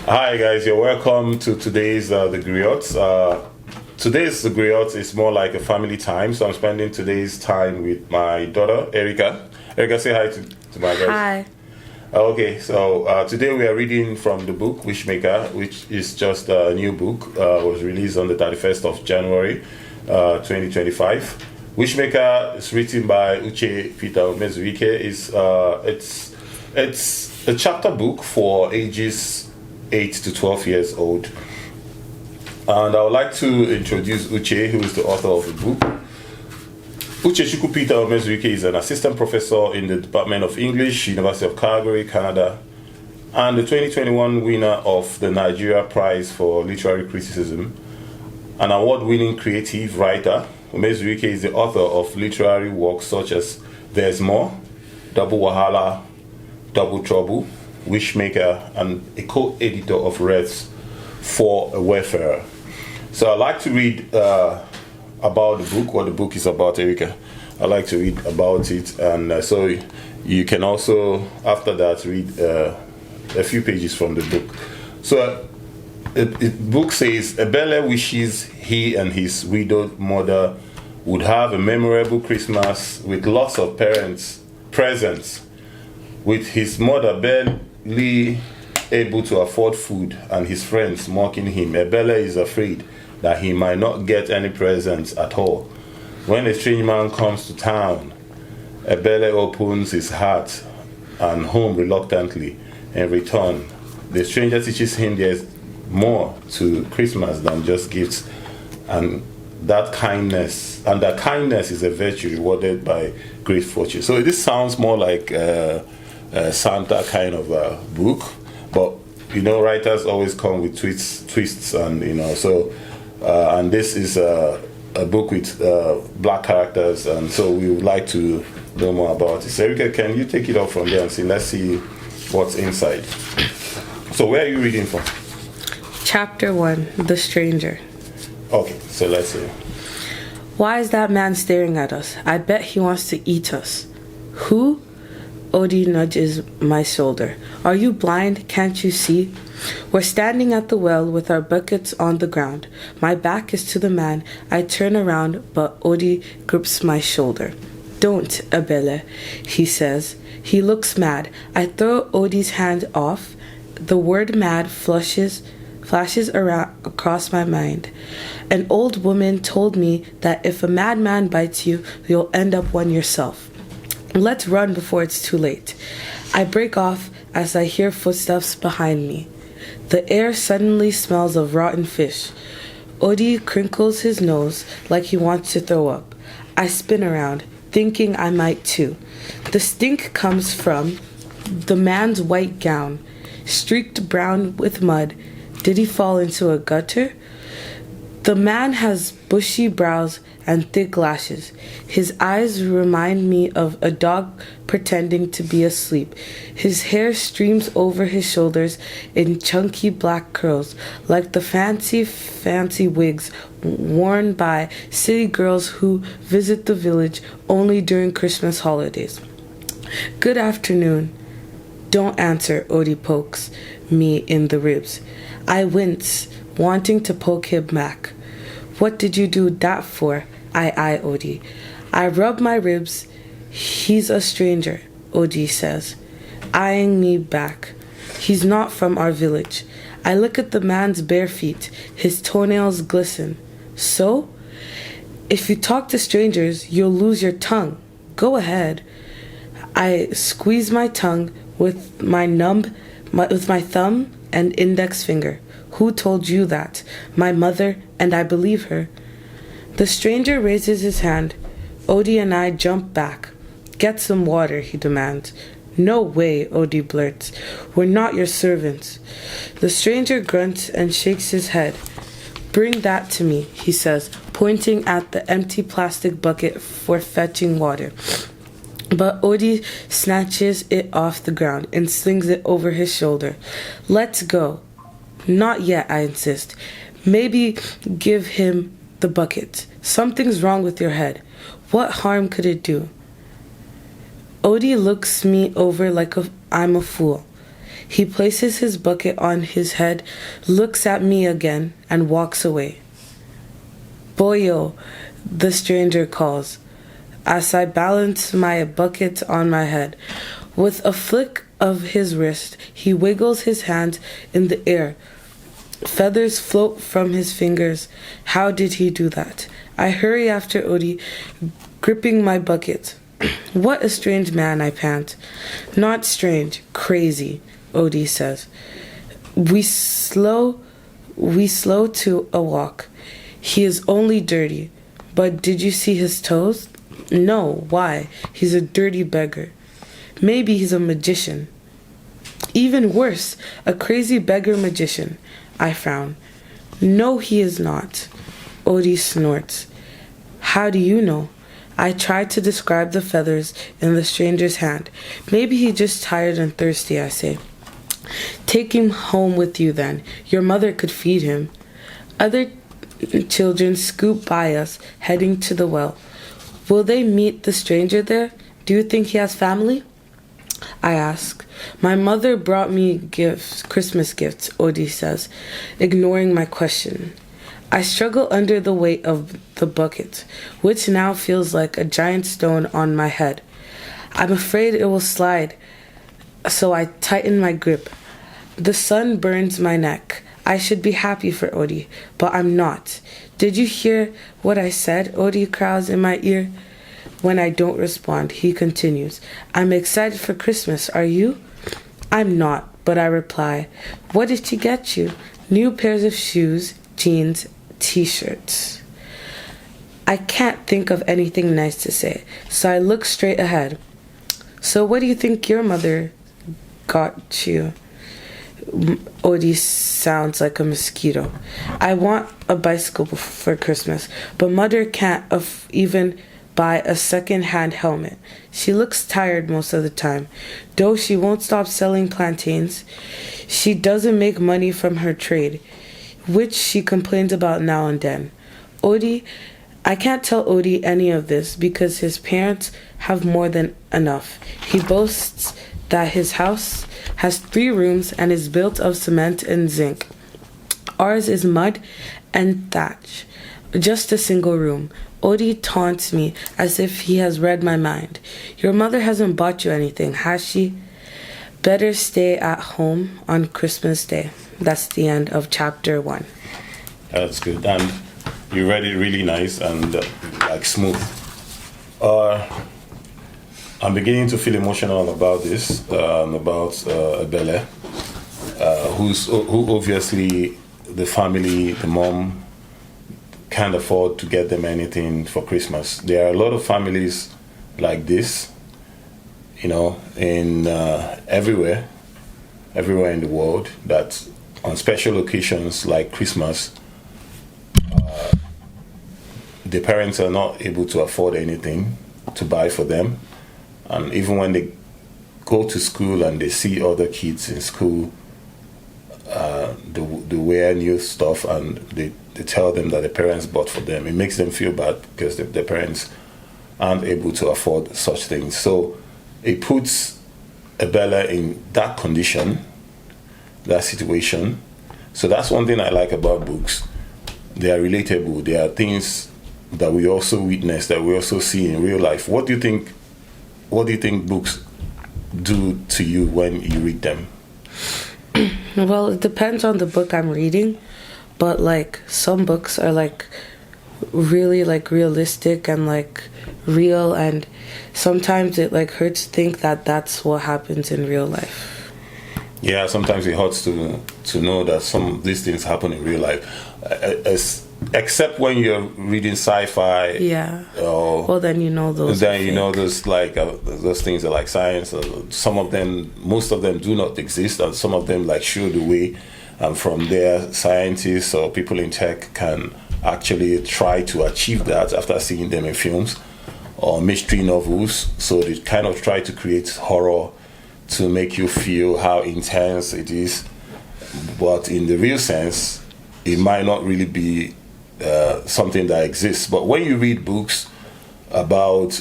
Hi guys, you're welcome to today's the Griots. Today's the Griots is more like a family time, so I'm spending today's time with my daughter Erika. Erika, say hi to my guys. Hi. Okay, so today we are reading from the book Wishmaker, which is just a new book. Was released on the 31st of January, 2025. Wishmaker is written by Peter Mezuike. It's a chapter book for ages 8 to 12 years old. And I would like to introduce Uche, who is the author of the book. Uche Peter Mezuike is an assistant professor in the Department of English, University of Calgary, Canada, and the 2021 winner of the Nigeria Prize for Literary Criticism. An award-winning creative writer, Mezuike is the author of literary works such as There's More, Double Wahala, Double Trouble, Wishmaker, and a co-editor of Wreaths for a Wayfarer. So I'd like to read about the book, what the book is about, Erika. I'd like to read about it, and so you can also, after that, read a few pages from the book. So the book says, Ebele wishes he and his widowed mother would have a memorable Christmas with lots of presents. With his mother barely able to afford food and his friends mocking him, Ebele is afraid that he might not get any presents at all. When a strange man comes to town, Ebele opens his heart and home reluctantly. In return, the stranger teaches him there's more to Christmas than just gifts, and that kindness is a virtue rewarded by great fortune. So this sounds more like Santa kind of a book, but writers always come with twists, and so and this is a book with black characters, and so we would like to know more about it. So Erika, can you take it off from there and see? Let's see what's inside. So where are you reading from? Chapter 1, The Stranger. Okay, so let's see. Why is that man staring at us? I bet he wants to eat us. Who? Odie nudges my shoulder. Are you blind? Can't you see? We're standing at the well with our buckets on the ground. My back is to the man. I turn around, but Odie grips my shoulder. Don't, Ebele, he says. He looks mad. I throw Odie's hand off. The word mad flashes around across my mind. An old woman told me that if a madman bites you, you'll end up one yourself. Let's run before it's too late. I break off as I hear footsteps behind me. The air suddenly smells of rotten fish. Odie crinkles his nose like he wants to throw up. I spin around, thinking I might too. The stink comes from the man's white gown, streaked brown with mud. Did he fall into a gutter? The man has bushy brows and thick lashes. His eyes remind me of a dog pretending to be asleep. His hair streams over his shoulders in chunky black curls, like the fancy wigs worn by city girls who visit the village only during Christmas holidays. Good afternoon. Don't answer, Odie pokes me in the ribs. I wince, wanting to poke him back. What did you do that for? I eye Odie. I rub my ribs. He's a stranger, Odie says, eyeing me back. He's not from our village. I look at the man's bare feet. His toenails glisten. So? If you talk to strangers, you'll lose your tongue. Go ahead. I squeeze my tongue with my thumb and index finger. Who told you that? My mother, and I believe her. The stranger raises his hand. Odie and I jump back. Get some water, he demands. No way, Odie blurts. We're not your servants. The stranger grunts and shakes his head. Bring that to me, he says, pointing at the empty plastic bucket for fetching water. But Odie snatches it off the ground and slings it over his shoulder. Let's go. Not yet, I insist. Maybe give him the bucket. Something's wrong with your head. What harm could it do? Odie looks me over like I'm a fool. He places his bucket on his head, looks at me again, and walks away. Boyo, the stranger calls, as I balance my bucket on my head. With a flick of his wrist, he wiggles his hand in the air. Feathers float from his fingers. How did he do that? I hurry after Odi, gripping my bucket. What a strange man, I pant. Not strange, crazy, Odi says. We slow to a walk. He is only dirty. But did you see his toes? No, why? He's a dirty beggar. Maybe he's a magician. Even worse, a crazy beggar magician. I frown. No, he is not. Odi snorts. How do you know? I try to describe the feathers in the stranger's hand. Maybe he's just tired and thirsty, I say. Take him home with you then. Your mother could feed him. Other children scoop by us, heading to the well. Will they meet the stranger there? Do you think he has family? I ask. My mother brought me gifts, Christmas gifts, Odi says, ignoring my question. I struggle under the weight of the bucket, which now feels like a giant stone on my head. I'm afraid it will slide, so I tighten my grip. The sun burns my neck. I should be happy for Odi, but I'm not. Did you hear what I said? Odi growls in my ear. When I don't respond, he continues. I'm excited for Christmas, are you? I'm not, but I reply. What did she get you? New pairs of shoes, jeans, t-shirts. I can't think of anything nice to say, so I look straight ahead. So what do you think your mother got you? Odi sounds like a mosquito. I want a bicycle for Christmas, but mother can't even buy a second-hand helmet. She looks tired most of the time. Though she won't stop selling plantains, she doesn't make money from her trade, which she complains about now and then. I can't tell Odi any of this because his parents have more than enough. He boasts that his house has 3 rooms and is built of cement and zinc. Ours is mud and thatch, just a single room. Odi taunts me as if he has read my mind. Your mother hasn't bought you anything, has she? Better stay at home on Christmas Day. That's the end of chapter 1. That's good. And you read it really nice and like smooth. I'm beginning to feel emotional about this, about Ebele, who obviously the family, the mom, can't afford to get them anything for Christmas. There are a lot of families like this, in everywhere in the world, that on special occasions like Christmas, the parents are not able to afford anything to buy for them. And even when they go to school and they see other kids in school, they wear new stuff and they tell them that the parents bought for them. It makes them feel bad because the parents aren't able to afford such things. So it puts Ebele in that condition, that situation. So that's one thing I like about books. They are relatable. They are things that we also witness, that we also see in real life. What do you think books do to you when you read them? Well, it depends on the book I'm reading, but like some books are like really like realistic and like real, and sometimes it like hurts to think that that's what happens in real life. Yeah, sometimes it hurts to know that some of these things happen in real life. Except when you're reading sci-fi. Yeah. Well, then you know those. Then you know those those things are like science. Some of them, most of them, do not exist, and some of them like show the way. And from there, scientists or people in tech can actually try to achieve that after seeing them in films or mystery novels. So they kind of try to create horror to make you feel how intense it is, but in the real sense, it might not really be something that exists. But when you read books about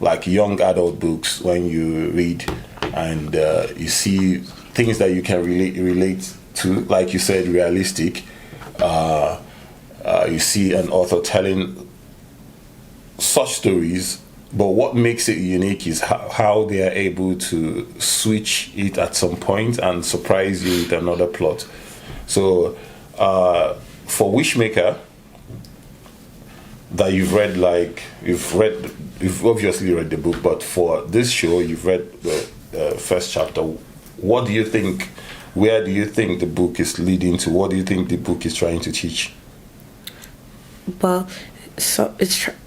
like young adult books, when you read and you see things that you can relate to, like you said, realistic. You see an author telling such stories, but what makes it unique is how they are able to switch it at some point and surprise you with another plot. So for Wishmaker, that you've obviously read the book, but for this show you've read the first chapter. What do you think? Where do you think the book is leading to? What do you think the book is trying to teach? Well, so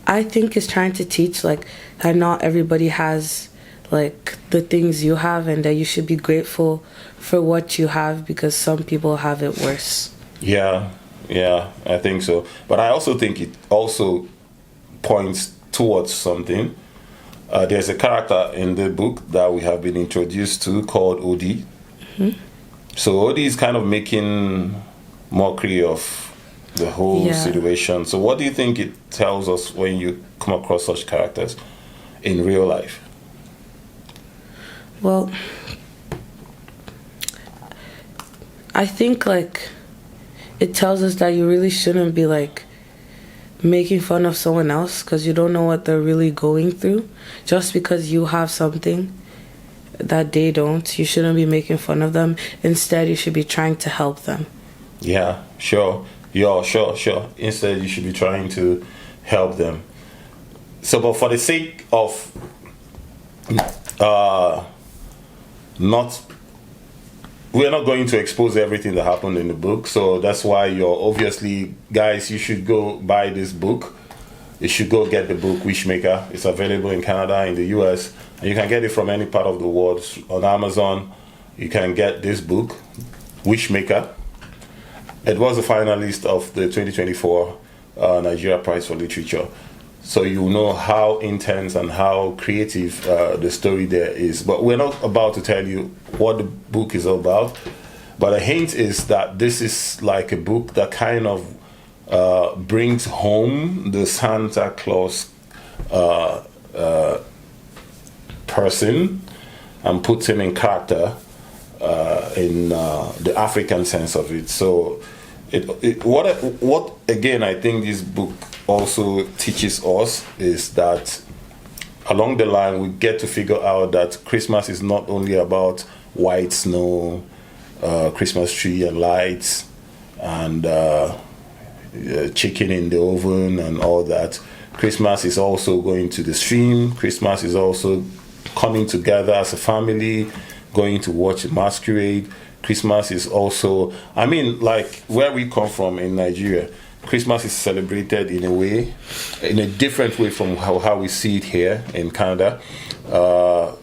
I think it's trying to teach like that not everybody has like the things you have, and that you should be grateful for what you have because some people have it worse. Yeah, I think so. But I also think it also points towards something. There's a character in the book that we have been introduced to called Odie. Mm-hmm. So Odie is kind of making mockery of the whole situation. So what do you think it tells us when you come across such characters in real life? Well, I think like it tells us that you really shouldn't be like making fun of someone else because you don't know what they're really going through. Just because you have something that they don't, you shouldn't be making fun of them. Instead, you should be trying to help them. Yeah, sure. Sure. Instead, you should be trying to help them. So, but for the sake of we're not going to expose everything that happened in the book, so that's why guys, you should go buy this book. You should go get the book Wishmaker. It's available in Canada, in the US, and you can get it from any part of the world on Amazon. You can get this book, Wishmaker. It was a finalist of the 2024 Nigeria Prize for Literature. So you know how intense and how creative the story there is. But we're not about to tell you what the book is about. But a hint is that this is like a book that kind of brings home the Santa Claus person and puts him in character in the African sense of it. So what again I think this book also teaches us is that along the line we get to figure out that Christmas is not only about white snow, Christmas tree and lights and chicken in the oven and all that. Christmas is also going to the stream. Christmas is also coming together as a family, going to watch a masquerade. Christmas is also, I mean, like where we come from in Nigeria, Christmas is celebrated in a different way from how we see it here in Canada.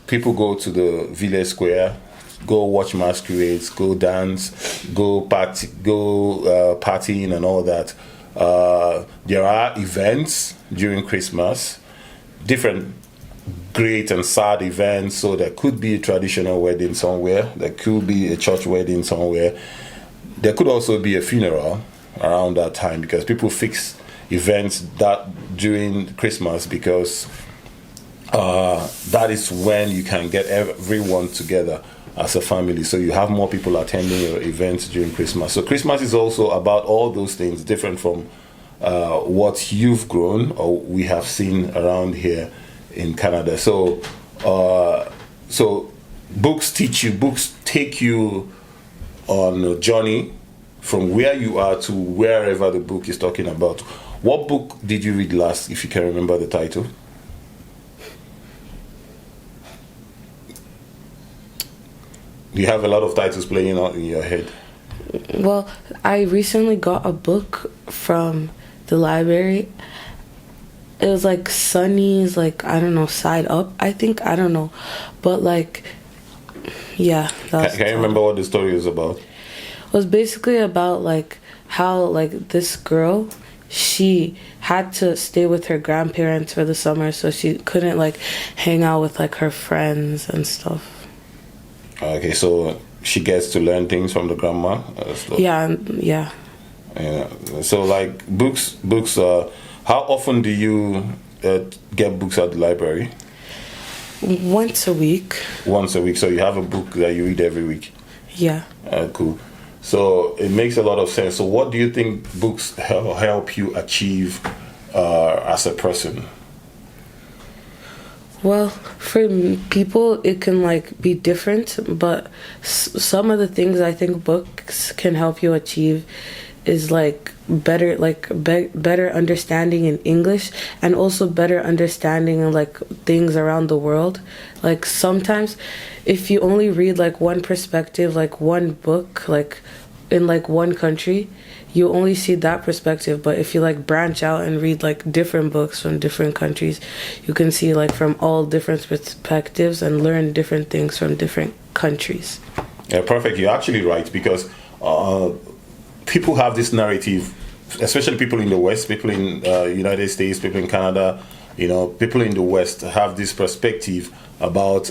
People go to the village square, go watch masquerades, go dance, go partying and all that. There are events during Christmas, different great and sad events. So there could be a traditional wedding somewhere, there could be a church wedding somewhere, there could also be a funeral around that time because people fix events that during Christmas because that is when you can get everyone together as a family, so you have more people attending your events during Christmas. So Christmas is also about all those things, different from what you've grown or we have seen around here in Canada. So books teach you, books take you on a journey from where you are to wherever the book is talking about. What book did you read last, if you can remember the title? You have a lot of titles playing out in your head. Well, I recently got a book from the library. It was like Sunny's, like, I don't know, Side Up, I think. I don't know. But, like, yeah. Can you remember what the story is about? It was basically about, like, how, like, this girl, she had to stay with her grandparents for the summer, so she couldn't, like, hang out with, like, her friends and stuff. Okay, so she gets to learn things from the grandma? Yeah. So, like, books, how often do you get books at the library? Once a week. Once a week, so you have a book that you read every week? Yeah. Cool. So it makes a lot of sense. So what do you think books help you achieve as a person? Well, for people, it can like be different, but some of the things I think books can help you achieve is like better understanding in English, and also better understanding of like things around the world. Like sometimes if you only read like one perspective, like one book, like in like one country, you only see that perspective. But if you like branch out and read like different books from different countries, you can see like from all different perspectives and learn different things from different countries. Yeah, perfect. You're actually right, because people have this narrative, especially people in the West, people in United States, people in Canada, people in the West have this perspective about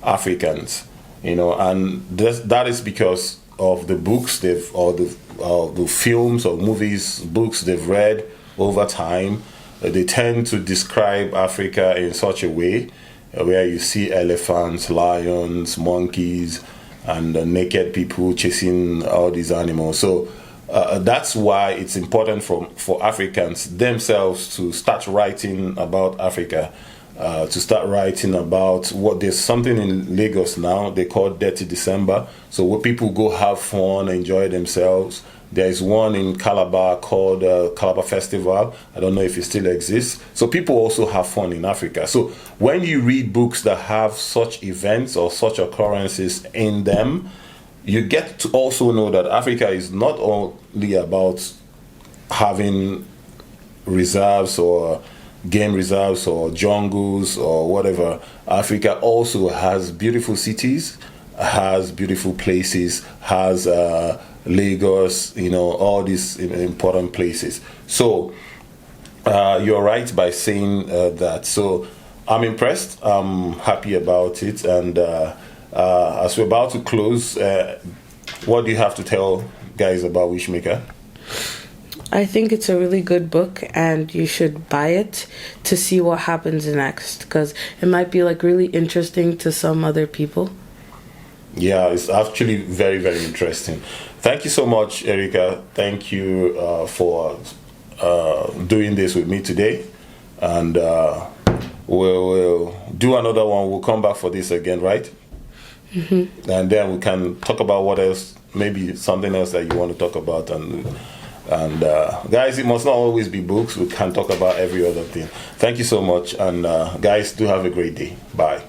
Africans, and that is because of the books the films or movies, books they've read over time. They tend to describe Africa in such a way where you see elephants, lions, monkeys, and naked people chasing all these animals. So that's why it's important for Africans themselves to start writing about Africa, to start writing about there's something in Lagos now they call Dirty December. So where people go have fun, enjoy themselves. There is one in Calabar called Calabar Festival. I don't know if it still exists. So people also have fun in Africa. So when you read books that have such events or such occurrences in them, you get to also know that Africa is not only about having reserves or game reserves or jungles or whatever. Africa also has beautiful cities, has beautiful places, has Lagos, all these important places. So you're right by saying that. So I'm impressed. I'm happy about it. And as we're about to close, what do you have to tell guys about Wishmaker? I think it's a really good book, and you should buy it to see what happens next, because it might be like really interesting to some other people. Yeah, it's actually very, very interesting. Thank you so much, Erika. Thank you for doing this with me today. And we'll do another one. We'll come back for this again, right? Mm-hmm. And then we can talk about what else, maybe something else that you want to talk about. And guys, it must not always be books. We can talk about every other thing. Thank you so much. And guys, do have a great day. Bye.